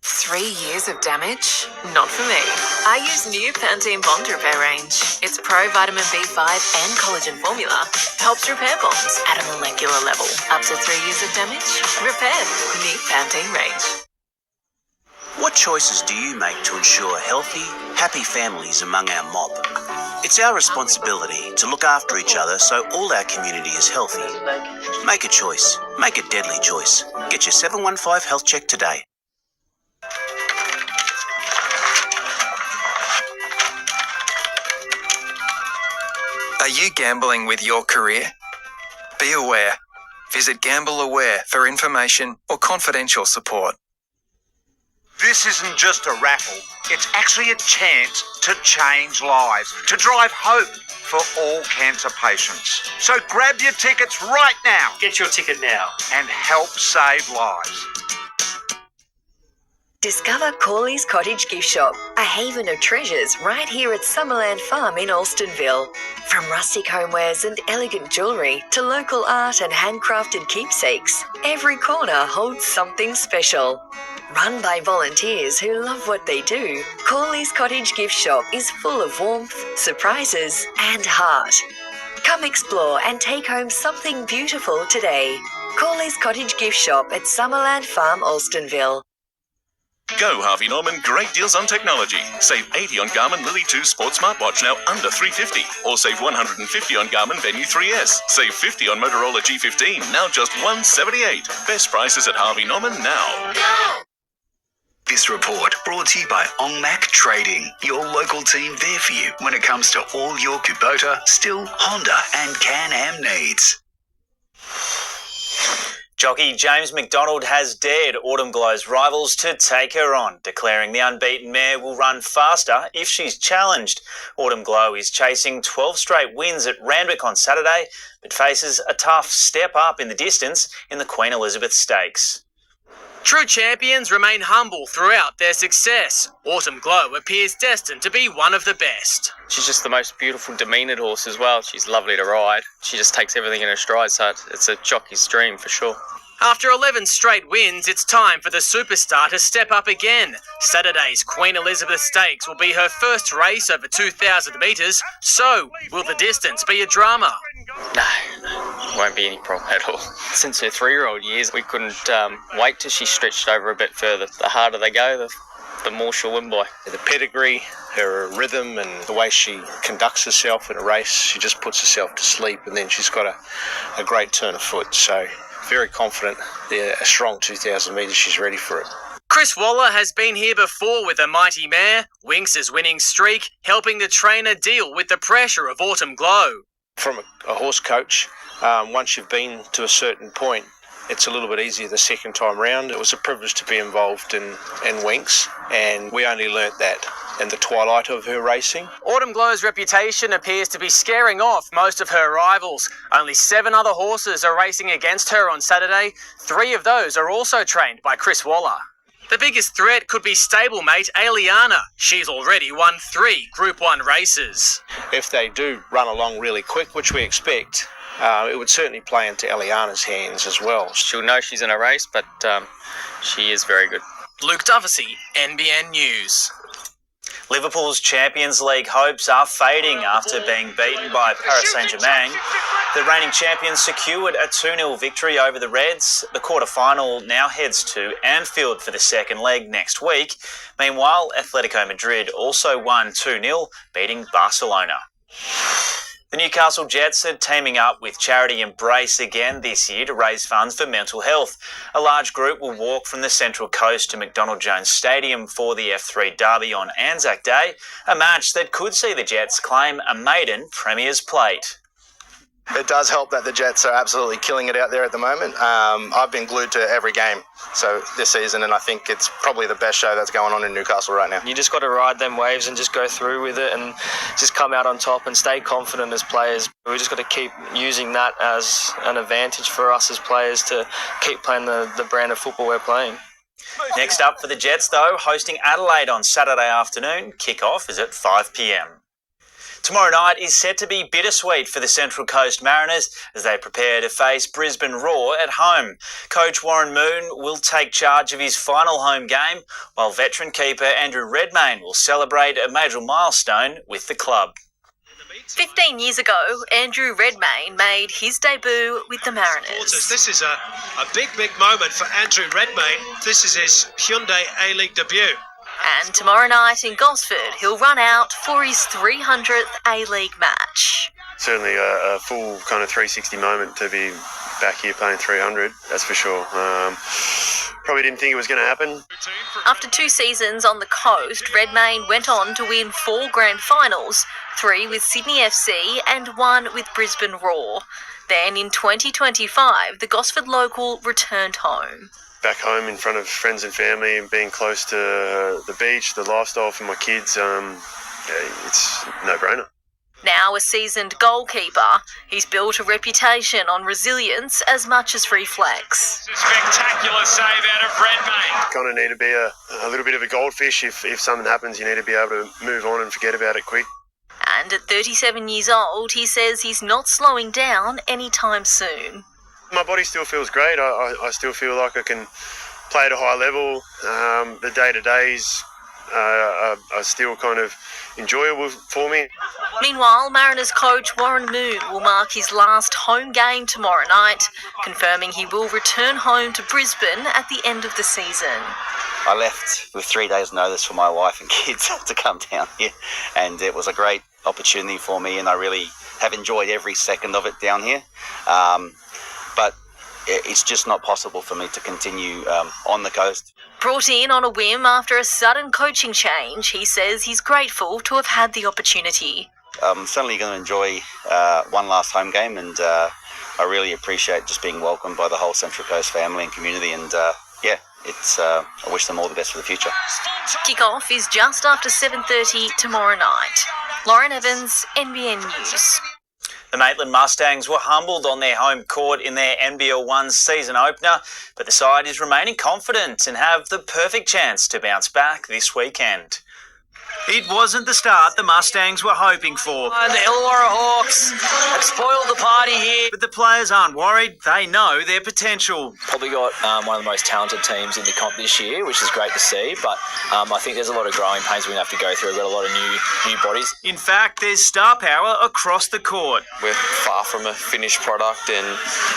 Speaker 26: 3 years of damage? Not for me. I use new Pantene Bond Repair range. Its pro vitamin B5 and collagen formula helps repair bonds at a molecular level. Up to 3 years of damage? Repaired. New Pantene range.
Speaker 8: What choices do you make to ensure healthy, happy families among our mob? It's our responsibility to look after each other so all our community is healthy. Make a choice. Make a deadly choice. Get your 715 health check today.
Speaker 9: Are you gambling with your career? Be aware. Visit Gamble Aware for information or confidential support.
Speaker 10: This isn't just a raffle, it's actually a chance to change lives, to drive hope for all cancer patients. So grab your tickets right now.
Speaker 11: Get your ticket now.
Speaker 10: And help save lives.
Speaker 27: Discover Corley's Cottage Gift Shop, a haven of treasures right here at Summerland Farm in Alstonville. From rustic homewares and elegant jewellery to local art and handcrafted keepsakes, every corner holds something special. Run by volunteers who love what they do, Corley's Cottage Gift Shop is full of warmth, surprises and heart. Come explore and take home something beautiful today. Corley's Cottage Gift Shop at Summerland Farm, Alstonville.
Speaker 28: Go Harvey Norman, great deals on technology. Save 80 on Garmin Lily 2 Sports Smartwatch, now under $350. Or save 150 on Garmin Venue 3S. Save 50 on Motorola G15, now just $178. Best prices at Harvey Norman now.
Speaker 2: Go!
Speaker 1: This report brought to you by Ongmac Trading, your local team there for you when it comes to all your Kubota, Stihl, Honda and Can-Am needs.
Speaker 20: Jockey James McDonald has dared Autumn Glow's rivals to take her on, declaring the unbeaten mare will run faster if she's challenged. Autumn Glow is chasing 12 straight wins at Randwick on Saturday, but faces a tough step up in the distance in the Queen Elizabeth Stakes.
Speaker 30: True champions remain humble throughout their success. Autumn Glow appears destined to be one of the best.
Speaker 12: She's just the most beautiful, demeanoured horse as well. She's lovely to ride. She just takes everything in her stride, so it's a jockey's dream for sure.
Speaker 30: After 11 straight wins, it's time for the superstar to step up again. Saturday's Queen Elizabeth Stakes will be her first race over 2,000 metres, so will the distance be a drama?
Speaker 12: No, won't be any problem at all. Since her 3-year-old years, we couldn't wait till she stretched over a bit further. The harder they go, the more she'll win by.
Speaker 31: The pedigree, her rhythm and the way she conducts herself in a race, she just puts herself to sleep, and then she's got a great turn of foot. So very confident, a strong 2,000 metres, she's ready for it.
Speaker 30: Chris Waller has been here before with a mighty mare, Winx's winning streak, helping the trainer deal with the pressure of Autumn Glow.
Speaker 31: From a horse coach, once you've been to a certain point, it's a little bit easier the second time round. It was a privilege to be involved in Winx, and we only learnt that in the twilight of her racing.
Speaker 30: Autumn Glow's reputation appears to be scaring off most of her rivals. Only 7 other horses are racing against her on Saturday. 3 of those are also trained by Chris Waller. The biggest threat could be stablemate Aliana. She's already won 3 Group 1 races.
Speaker 31: If they do run along really quick, which we expect, it would certainly play into Aliana's hands as well.
Speaker 12: She'll know she's in a race, but she is very good.
Speaker 30: Luke Duffy, NBN News.
Speaker 20: Liverpool's Champions League hopes are fading after being beaten by Paris Saint-Germain. The reigning champions secured a 2-0 victory over the Reds. The quarter-final now heads to Anfield for the second leg next week. Meanwhile, Atletico Madrid also won 2-0, beating Barcelona. The Newcastle Jets are teaming up with Charity Embrace again this year to raise funds for mental health. A large group will walk from the Central Coast to McDonald Jones Stadium for the F3 Derby on Anzac Day, a match that could see the Jets claim a maiden Premier's plate.
Speaker 7: It does help that the Jets are absolutely killing it out there at the moment. I've been glued to every game this season, and I think it's probably the best show that's going on in Newcastle right now.
Speaker 11: You just got to ride them waves and just go through with it and just come out on top and stay confident as players. We just got to keep using that as an advantage for us as players to keep playing the brand of football we're playing.
Speaker 20: Next up for the Jets, though, hosting Adelaide on Saturday afternoon. Kick-off is at 5 p.m. Tomorrow night is set to be bittersweet for the Central Coast Mariners as they prepare to face Brisbane Roar at home. Coach Warren Moon will take charge of his final home game, while veteran keeper Andrew Redmayne will celebrate a major milestone with the club.
Speaker 13: 15 years ago, Andrew Redmayne made his debut with the Mariners.
Speaker 14: This is a big moment for Andrew Redmayne. This is his Hyundai A-League debut.
Speaker 13: And tomorrow night in Gosford, he'll run out for his 300th A-League match.
Speaker 31: Certainly a full kind of 360 moment to be back here playing 300, that's for sure. Probably didn't think it was going to happen.
Speaker 13: After 2 seasons on the coast, Redmayne went on to win 4 grand finals, 3 with Sydney FC and 1 with Brisbane Roar. Then in 2025, the Gosford local returned home.
Speaker 31: Back home in front of friends and family and being close to the beach, the lifestyle for my kids, it's no-brainer.
Speaker 13: Now a seasoned goalkeeper, he's built a reputation on resilience as much as reflex.
Speaker 14: Spectacular save out of Redmayne.
Speaker 31: Kind of need to be a little bit of a goldfish. If something happens, you need to be able to move on and forget about it quick.
Speaker 13: And at 37 years old, he says he's not slowing down anytime soon.
Speaker 31: My body still feels great. I still feel like I can play at a high level. The day-to-days are still kind of enjoyable for me.
Speaker 13: Meanwhile, Mariners coach Warren Moon will mark his last home game tomorrow night, confirming he will return home to Brisbane at the end of the season.
Speaker 16: I left with 3 days' notice for my wife and kids to come down here, and it was a great opportunity for me, and I really have enjoyed every second of it down here. But it's just not possible for me to continue on the coast.
Speaker 13: Brought in on a whim after a sudden coaching change, he says he's grateful to have had the opportunity.
Speaker 16: I'm certainly going to enjoy one last home game, and I really appreciate just being welcomed by the whole Central Coast family and community, and I wish them all the best for the future.
Speaker 13: Kick-off is just after 7:30 tomorrow night. Lauren Evans, NBN News.
Speaker 20: The Maitland Mustangs were humbled on their home court in their NBL 1 season opener, but the side is remaining confident and have the perfect chance to bounce back this weekend. It wasn't the start the Mustangs were hoping for.
Speaker 13: The Illawarra Hawks have spoiled the party here.
Speaker 20: But the players aren't worried. They know their potential.
Speaker 11: Probably got one of the most talented teams in the comp this year, which is great to see. But I think there's a lot of growing pains we're going to have to go through. We've got a lot of new bodies.
Speaker 20: In fact, there's star power across the court.
Speaker 17: We're far from a finished product, and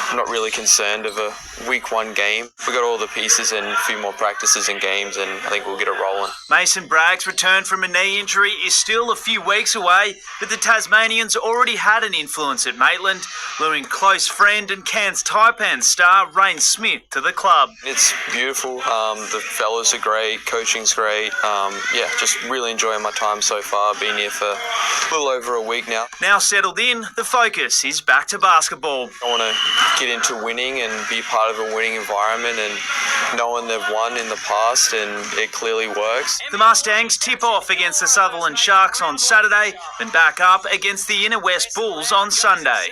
Speaker 17: I'm not really concerned of a week 1 game. We've got all the pieces and a few more practices and games, and I think we'll get it rolling.
Speaker 20: Mason Bragg's return from a knee injury is still a few weeks away, but the Tasmanians already had an influence at Maitland, luring close friend and Cairns Taipan star Rain Smith to the club.
Speaker 17: It's beautiful. The fellas are great. Coaching's great. Just really enjoying my time so far. Been here for a little over a week now.
Speaker 20: Now settled in, the focus is back to basketball.
Speaker 17: I want to get into winning and be part of a winning environment, and knowing they've won in the past and it clearly works.
Speaker 20: The Mustangs tip off against the Sutherland Sharks on Saturday, then back up against the Inner West Bulls on Sunday.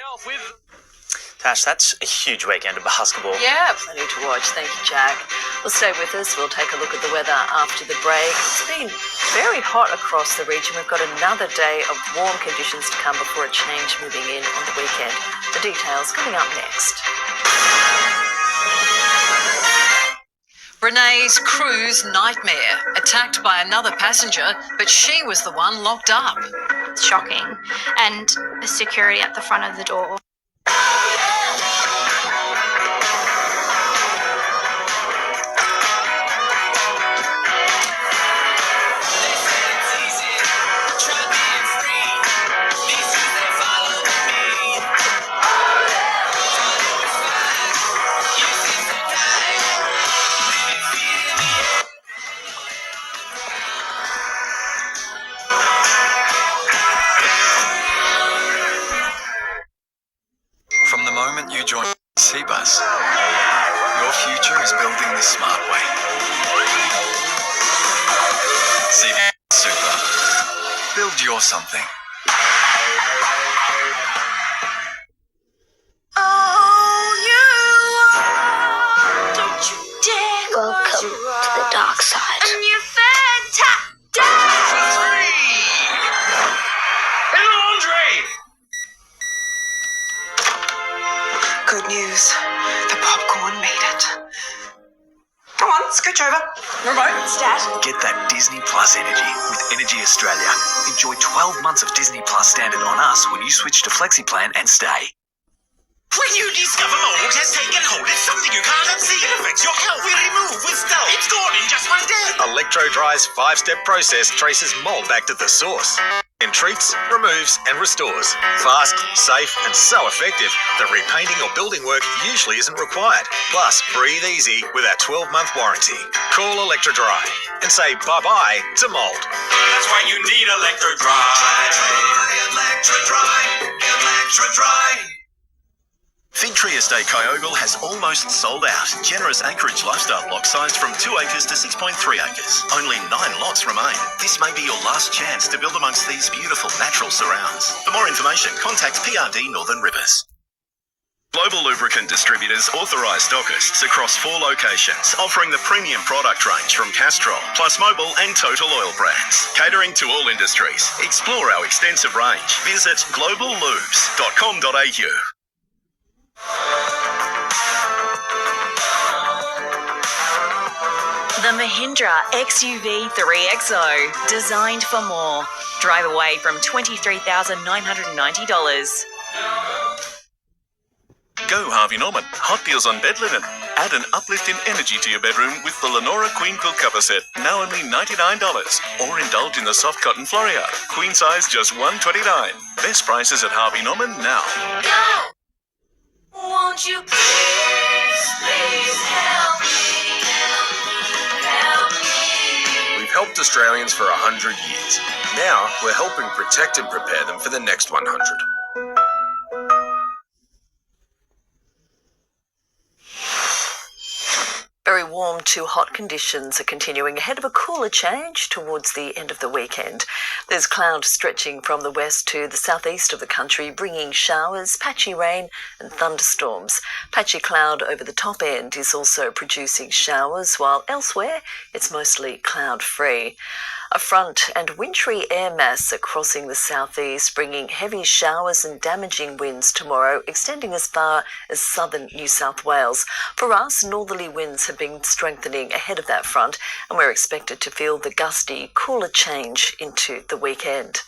Speaker 20: Tash, that's a huge weekend of basketball.
Speaker 13: Yeah, plenty to watch. Thank you, Jack. Well, stay with us. We'll take a look at the weather after the break. It's been very hot across the region. We've got another day of warm conditions to come before a change moving in on the weekend. The details coming up next.
Speaker 18: Renee's cruise nightmare. Attacked by another passenger, but she was the one locked up.
Speaker 19: It's shocking. And the security at the front of the door.
Speaker 3: or something.
Speaker 2: Welcome to the dark side. And you're fantastic!
Speaker 18: Good news. The popcorn made it. Come on, scooch over. Remote, Stat.
Speaker 28: Get that Disney Plus energy with Energy Australia. Enjoy 12 months of Disney Plus standard on us when you switch to Flexi Plan and stay.
Speaker 4: When you discover mold has taken hold, it's something you can't unsee. It affects your health. We remove with stealth. It's gone in just one day.
Speaker 5: Electro-Dry's 5-step process traces mold back to the source. It treats, removes and restores. Fast, safe and so effective that repainting or building work usually isn't required. Plus, breathe easy with our 12-month warranty. Call Electro-Dry and say bye-bye to mold.
Speaker 4: That's why you need Electro-Dry. Electro-Dry. Electro-Dry.
Speaker 28: Fig Tree Estate Kyogle has almost sold out. Generous acreage lifestyle block sized from 2 acres to 6.3 acres. Only 9 lots remain. This may be your last chance to build amongst these beautiful natural surrounds. For more information, contact PRD Northern Rivers. Global Lubricant Distributors authorised stockists across 4 locations, offering the premium product range from Castrol, Plus Mobile and Total Oil brands. Catering to all industries. Explore our extensive range. Visit globallubes.com.au.
Speaker 5: The Mahindra XUV 3XO, designed for more. Drive away from $23,990.
Speaker 28: Go Harvey Norman. Hot deals on bed linen. Add an uplift in energy to your bedroom with the Lenora Queen Quilt Cover Set. Now only $99. Or indulge in the soft cotton Floriade. Queen size just $129. Best prices at Harvey Norman now.
Speaker 2: Go! Won't you please, please help me, help me.
Speaker 6: We've helped Australians for 100 years. Now we're helping protect and prepare them for the next 100.
Speaker 13: Very warm to hot conditions are continuing ahead of a cooler change towards the end of the weekend. There's cloud stretching from the west to the southeast of the country, bringing showers, patchy rain and thunderstorms. Patchy cloud over the top end is also producing showers, while elsewhere it's mostly cloud-free. A front and wintry air mass are crossing the southeast, bringing heavy showers and damaging winds tomorrow, extending as far as southern New South Wales. For us, northerly winds have been strengthening ahead of that front, and we're expected to feel the gusty, cooler change into the weekend.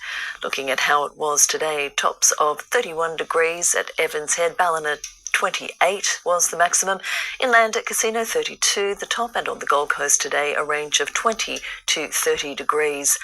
Speaker 13: Looking at how it was today, tops of 31 degrees at Evans Head, Ballina 28 was the maximum. Inland at Casino 32 the top, and on the Gold Coast today a range of 20 to 30 degrees.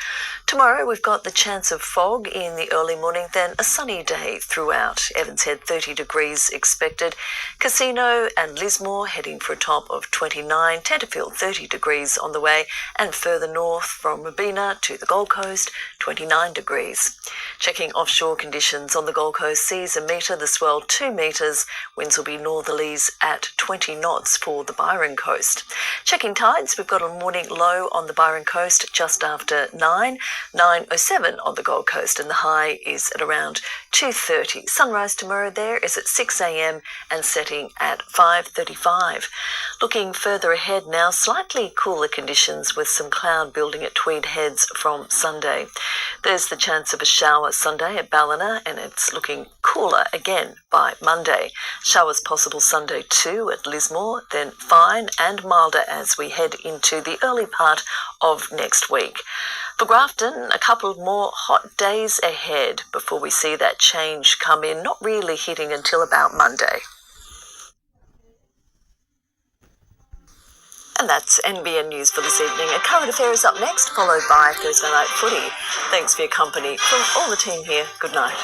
Speaker 13: Tomorrow we've got the chance of fog in the early morning, then a sunny day throughout. Evans Head 30 degrees expected. Casino and Lismore heading for a top of 29. Tenterfield 30 degrees on the way, and further north from Robina to the Gold Coast 29 degrees. Checking offshore conditions on the Gold Coast, seas a metre, the swell 2 metres. Winds will be northerlies at 20 knots for the Byron Coast. Checking tides, we've got a morning low on the Byron Coast just after 9:07 on the Gold Coast, and the high is at around 2:30. Sunrise tomorrow there is at 6 a.m. and setting at 5:35. Looking further ahead now, slightly cooler conditions with some cloud building at Tweed Heads from Sunday. There's the chance of a shower Sunday at Ballina, and it's looking cooler again by Monday. Showers possible Sunday too at Lismore, then fine and milder as we head into the early part of next week. For Grafton, a couple of more hot days ahead before we see that change come in, not really hitting until about Monday. And that's NBN News for this evening. A current affairs up next, followed by Thursday Night Footy. Thanks for your company. From all the team here, good night.